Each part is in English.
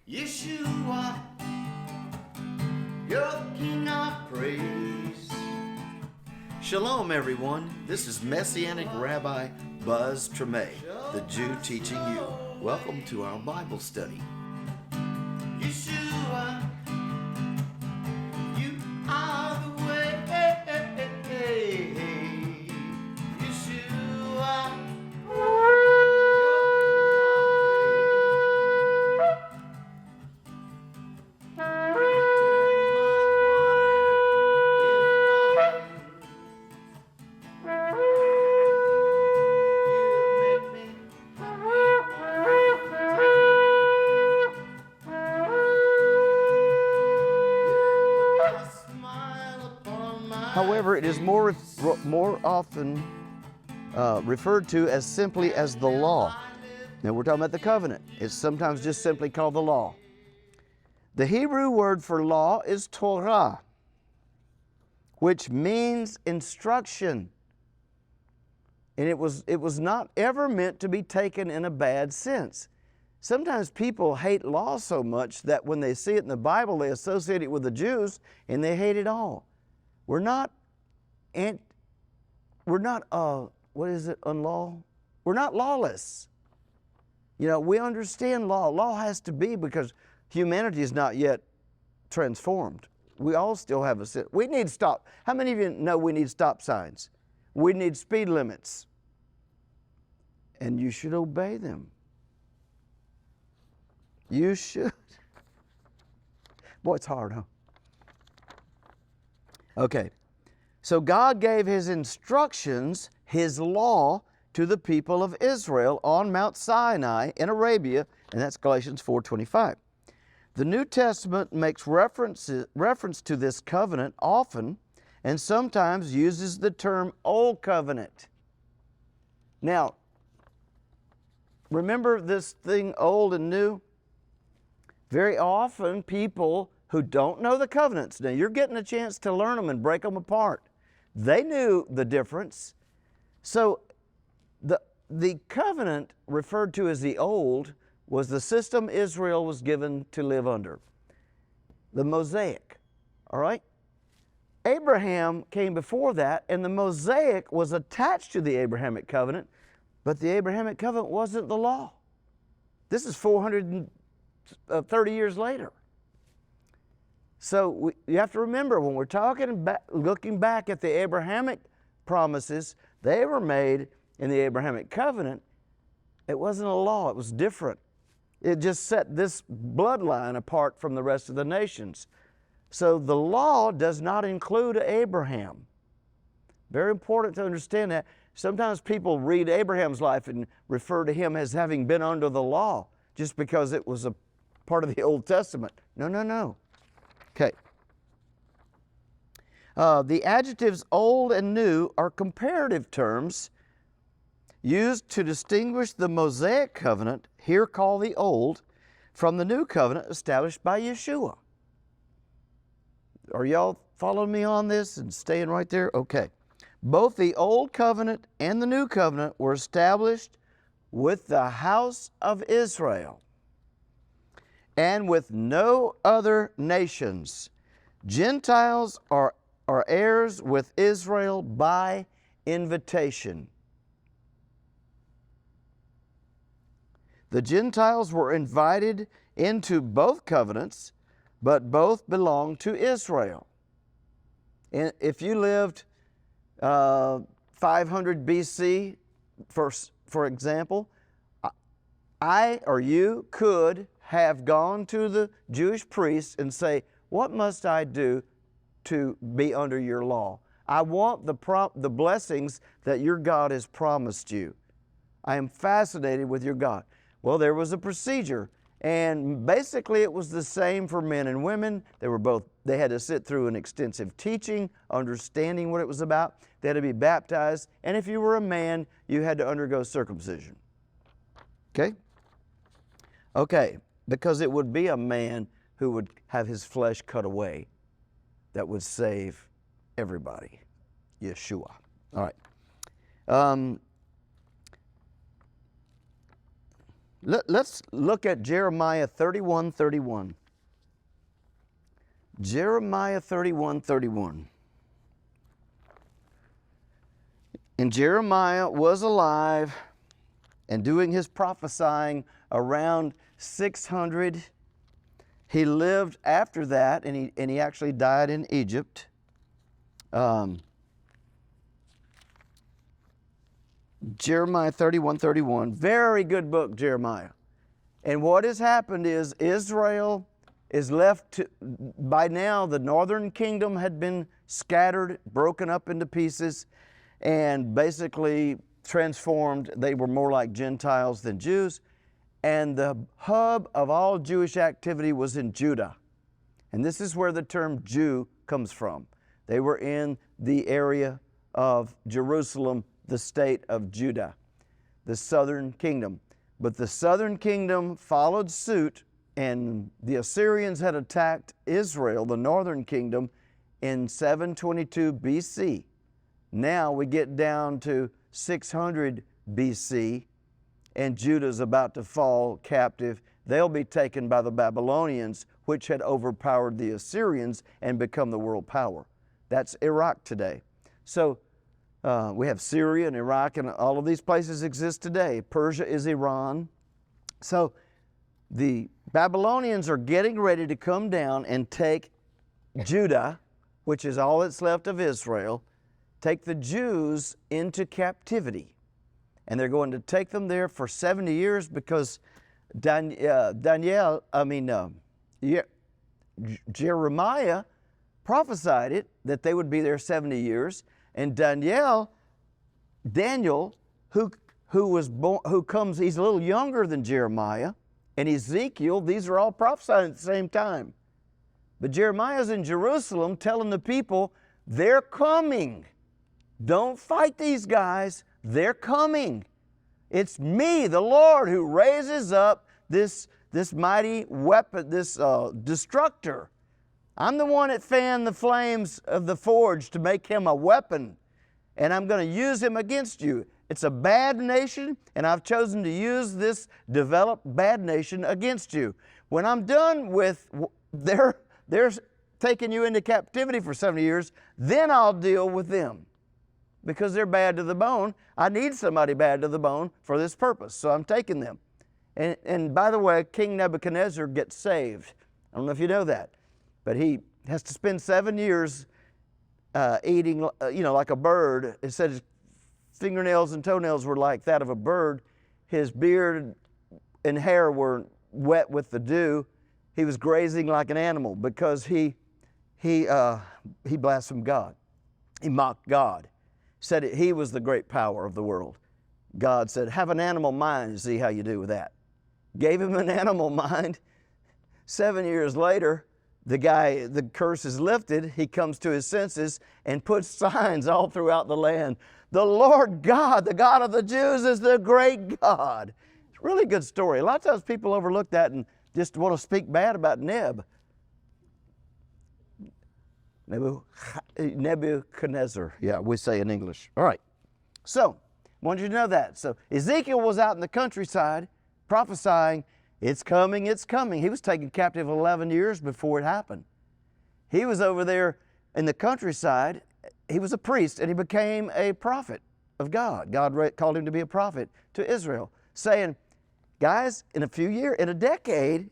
Yeshua, your King of praise. Shalom, everyone. This is Messianic Rabbi Buzz Tremé, the Jew teaching you. Welcome to our Bible study. Yeshua, you are the way. Yeshua. However, it is more often referred to as simply as the law. Now we're talking about the covenant. It's sometimes just simply called the law. The Hebrew word for law is Torah, which means instruction. And it was not ever meant to be taken in a bad sense. Sometimes people hate law so much that when they see it in the Bible, they associate it with the Jews and they hate it all. We're not lawless. You know, we understand law. Law has to be because humanity is not yet transformed. We all still have a sin. We need stop. How many of you know we need stop signs? We need speed limits. And you should obey them. You should. Boy, it's hard, huh? Okay. So God gave His instructions, His law, to the people of Israel on Mount Sinai in Arabia, and that's Galatians 4:25. The New Testament makes reference to this covenant often and sometimes uses the term Old Covenant. Now, remember this thing, old and new? Very often people who don't know the covenants, now you're getting a chance to learn them and break them apart. They knew the difference. So the covenant referred to as the old was the system Israel was given to live under. The Mosaic, all right? Abraham came before that, and the Mosaic was attached to the Abrahamic covenant, but the Abrahamic covenant wasn't the law. This is 430 years later. So you have to remember, when we're looking back at the Abrahamic promises, they were made in the Abrahamic covenant. It wasn't a law, it was different. It just set this bloodline apart from the rest of the nations. So the law does not include Abraham. Very important to understand that. Sometimes people read Abraham's life and refer to him as having been under the law just because it was a part of the Old Testament. No. Okay. The adjectives old and new are comparative terms used to distinguish the Mosaic covenant, here called the old, from the new covenant established by Yeshua. Are y'all following me on this and staying right there? Okay. Both the old covenant and the new covenant were established with the house of Israel and with no other nations. Gentiles are heirs with Israel by invitation. The Gentiles were invited into both covenants, but both belonged to Israel. And if you lived 500 BC, for example, I or you could have gone to the Jewish priests and say, what must I do to be under your law? I want the blessings that your God has promised you. I am fascinated with your God. Well, there was a procedure, and basically it was the same for men and women. They had to sit through an extensive teaching, understanding what it was about. They had to be baptized, and if you were a man, you had to undergo circumcision. Okay, because it would be a man who would have his flesh cut away that would save everybody. Yeshua. All right. Let's look at Jeremiah 31:31. Jeremiah 31:31. And Jeremiah was alive and doing his prophesying around 600. He lived after that, and he actually died in Egypt. Jeremiah 31:31. Very good book, Jeremiah. And what has happened is Israel is left to, by now the northern kingdom had been scattered, broken up into pieces, and basically transformed. They were more like Gentiles than Jews. And the hub of all Jewish activity was in Judah. And this is where the term Jew comes from. They were in the area of Jerusalem, the state of Judah, the southern kingdom. But the southern kingdom followed suit, and the Assyrians had attacked Israel, the northern kingdom, in 722 BC. Now we get down to 600 BC, and Judah's about to fall captive. They'll be taken by the Babylonians, which had overpowered the Assyrians and become the world power. That's Iraq today. So we have Syria and Iraq, and all of these places exist today. Persia is Iran. So the Babylonians are getting ready to come down and take Judah, which is all that's left of Israel, take the Jews into captivity. And they're going to take them there for 70 years because Jeremiah prophesied it, that they would be there 70 years. And Daniel, who comes, he's a little younger than Jeremiah, and Ezekiel, these are all prophesying at the same time. But Jeremiah's in Jerusalem telling the people, they're coming. Don't fight these guys. They're coming. It's me, the Lord, who raises up this mighty weapon, this destructor. I'm the one that fanned the flames of the forge to make him a weapon, and I'm going to use him against you. It's a bad nation, and I've chosen to use this developed bad nation against you. When I'm done with their taking you into captivity for 70 years, then I'll deal with them. Because they're bad to the bone. I need somebody bad to the bone for this purpose, so I'm taking them. And by the way, King Nebuchadnezzar gets saved. I don't know if you know that, but he has to spend 7 years eating, like a bird. It said his fingernails and toenails were like that of a bird. His beard and hair were wet with the dew. He was grazing like an animal because he blasphemed God. He mocked God. Said he was the great power of the world. God said, have an animal mind and see how you do with that. Gave him an animal mind. 7 years later, the curse is lifted. He comes to his senses and puts signs all throughout the land. The Lord God, the God of the Jews, is the great God. It's a really good story. A lot of times people overlook that and just want to speak bad about Nebuchadnezzar, yeah, we say in English. All right, so I want you to know that. So Ezekiel was out in the countryside prophesying, it's coming, it's coming. He was taken captive 11 years before it happened. He was over there in the countryside. He was a priest, and he became a prophet of God. God called him to be a prophet to Israel, saying, guys, in a decade,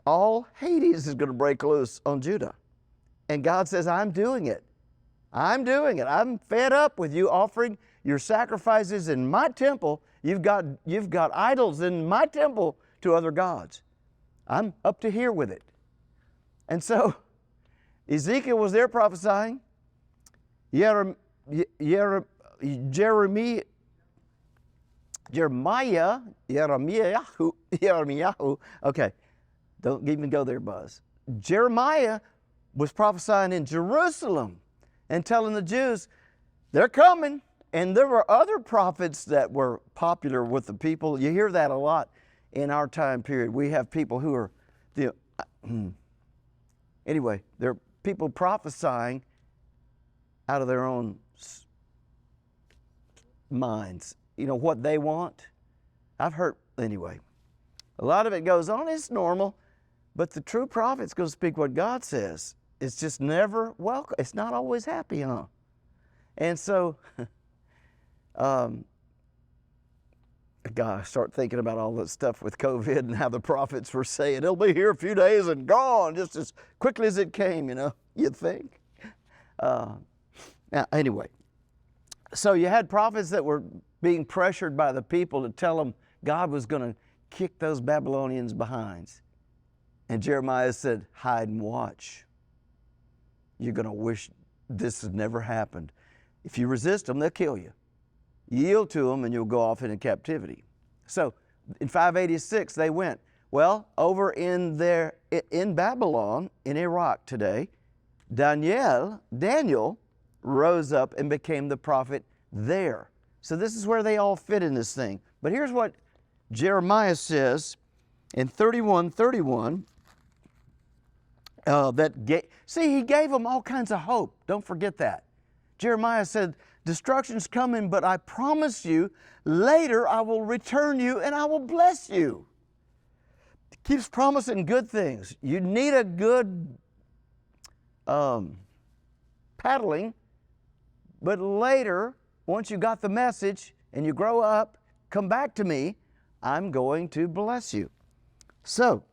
all Hades is going to break loose on Judah. And God says, I'm doing it. I'm doing it. I'm fed up with you offering your sacrifices in my temple. You've got idols in my temple to other gods. I'm up to here with it. And so Ezekiel was there prophesying. Jeremiah, okay, don't even go there, Buzz. Jeremiah was prophesying in Jerusalem and telling the Jews, they're coming. And there were other prophets that were popular with the people. You hear that a lot in our time period. We have people who are, anyway, there are people prophesying out of their own minds, what they want. I've heard anyway, a lot of it goes on. It's normal. But the true prophet's going to speak what God says. It's just never welcome. It's not always happy, huh? And so, I start thinking about all that stuff with COVID and how the prophets were saying, it'll be here a few days and gone just as quickly as it came, you'd think. Now, anyway, so you had prophets that were being pressured by the people to tell them God was going to kick those Babylonians behind. And Jeremiah said, hide and watch. You're going to wish this had never happened. If you resist them, they'll kill you. Yield to them and you'll go off into captivity. So in 586 they went. Well, over in Babylon, in Iraq today, Daniel rose up and became the prophet there. So this is where they all fit in this thing. But here's what Jeremiah says in 31:31. He gave them all kinds of hope. Don't forget that. Jeremiah said, destruction's coming, but I promise you, later I will return you and I will bless you. Keeps promising good things. You need a good paddling, but later, once you got the message and you grow up, come back to me, I'm going to bless you. So,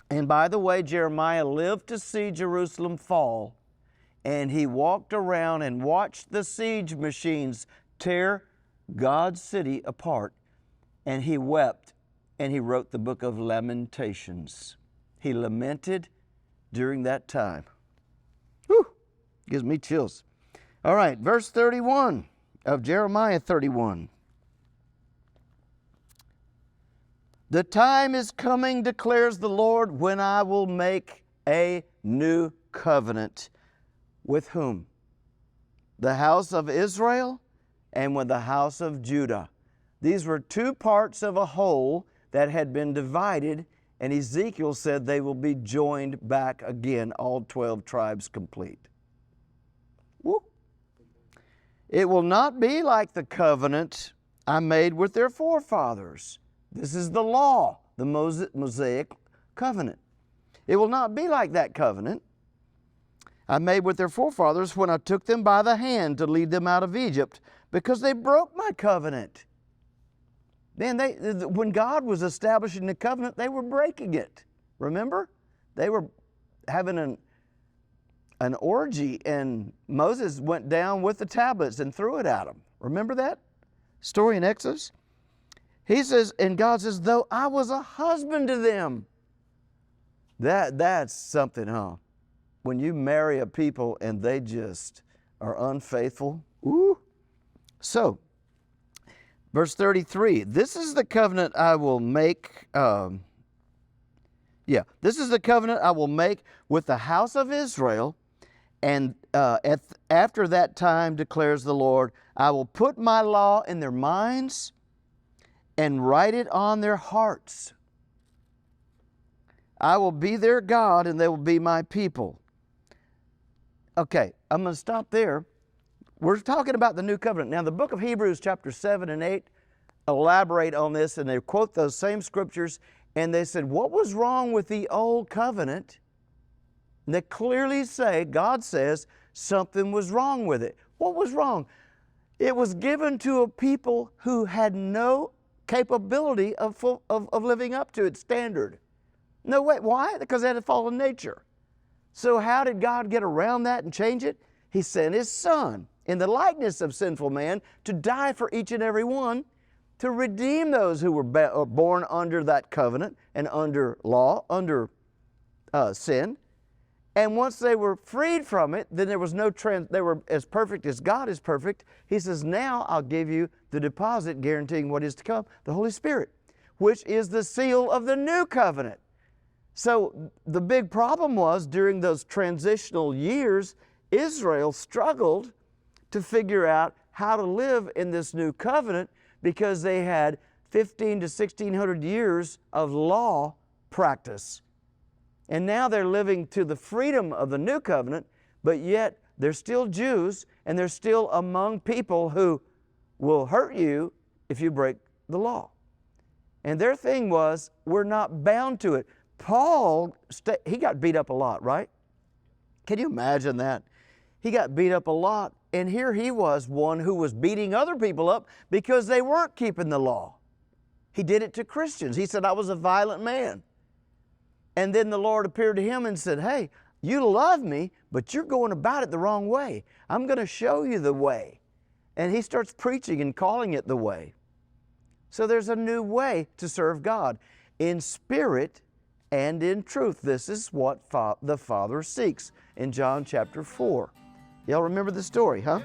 and by the way, Jeremiah lived to see Jerusalem fall, and he walked around and watched the siege machines tear God's city apart, and he wept, and he wrote the book of Lamentations. He lamented during that time. Whew, gives me chills. All right, verse 31 of Jeremiah 31. The time is coming, declares the Lord, when I will make a new covenant. With whom? The house of Israel and with the house of Judah. These were two parts of a whole that had been divided, and Ezekiel said they will be joined back again, all 12 tribes complete. Woo. It will not be like the covenant I made with their forefathers. This is the law, the Mosaic covenant. It will not be like that covenant I made with their forefathers when I took them by the hand to lead them out of Egypt, because they broke my covenant. Then when God was establishing the covenant, they were breaking it. Remember? They were having an orgy, and Moses went down with the tablets and threw it at them. Remember that story in Exodus? He says, and God says, though I was a husband to them. That's something, huh? When you marry a people and they just are unfaithful. Ooh. So, verse 33, this is the covenant I will make. This is the covenant I will make with the house of Israel. And after that time, declares the Lord, I will put my law in their minds and write it on their hearts. I will be their God and they will be my people. Okay, I'm going to stop there. We're talking about the new covenant. Now, the book of Hebrews chapter 7 and 8 elaborate on this, and they quote those same scriptures, and they said, what was wrong with the old covenant? And they clearly say, God says, something was wrong with it. What was wrong? It was given to a people who had no capability of living up to its standard. No way. Why? Because they had a fallen nature. So how did God get around that and change it? He sent His Son in the likeness of sinful man to die for each and every one, to redeem those who were born under that covenant and under law, under sin. And once they were freed from it, then there was no they were as perfect as God is perfect. He says, now I'll give you the deposit guaranteeing what is to come, the Holy Spirit, which is the seal of the new covenant. So the big problem was during those transitional years, Israel struggled to figure out how to live in this new covenant because they had 15 to 1600 years of law practice. And now they're living to the freedom of the new covenant, but yet they're still Jews and they're still among people who will hurt you if you break the law. And their thing was, we're not bound to it. Paul, he got beat up a lot, right? Can you imagine that? He got beat up a lot, and here he was, one who was beating other people up because they weren't keeping the law. He did it to Christians. He said, I was a violent man. And then the Lord appeared to him and said, hey, you love me, but you're going about it the wrong way. I'm going to show you the way. And he starts preaching and calling it the way. So there's a new way to serve God in spirit and in truth. This is what the Father seeks in John chapter 4. Y'all remember the story, huh?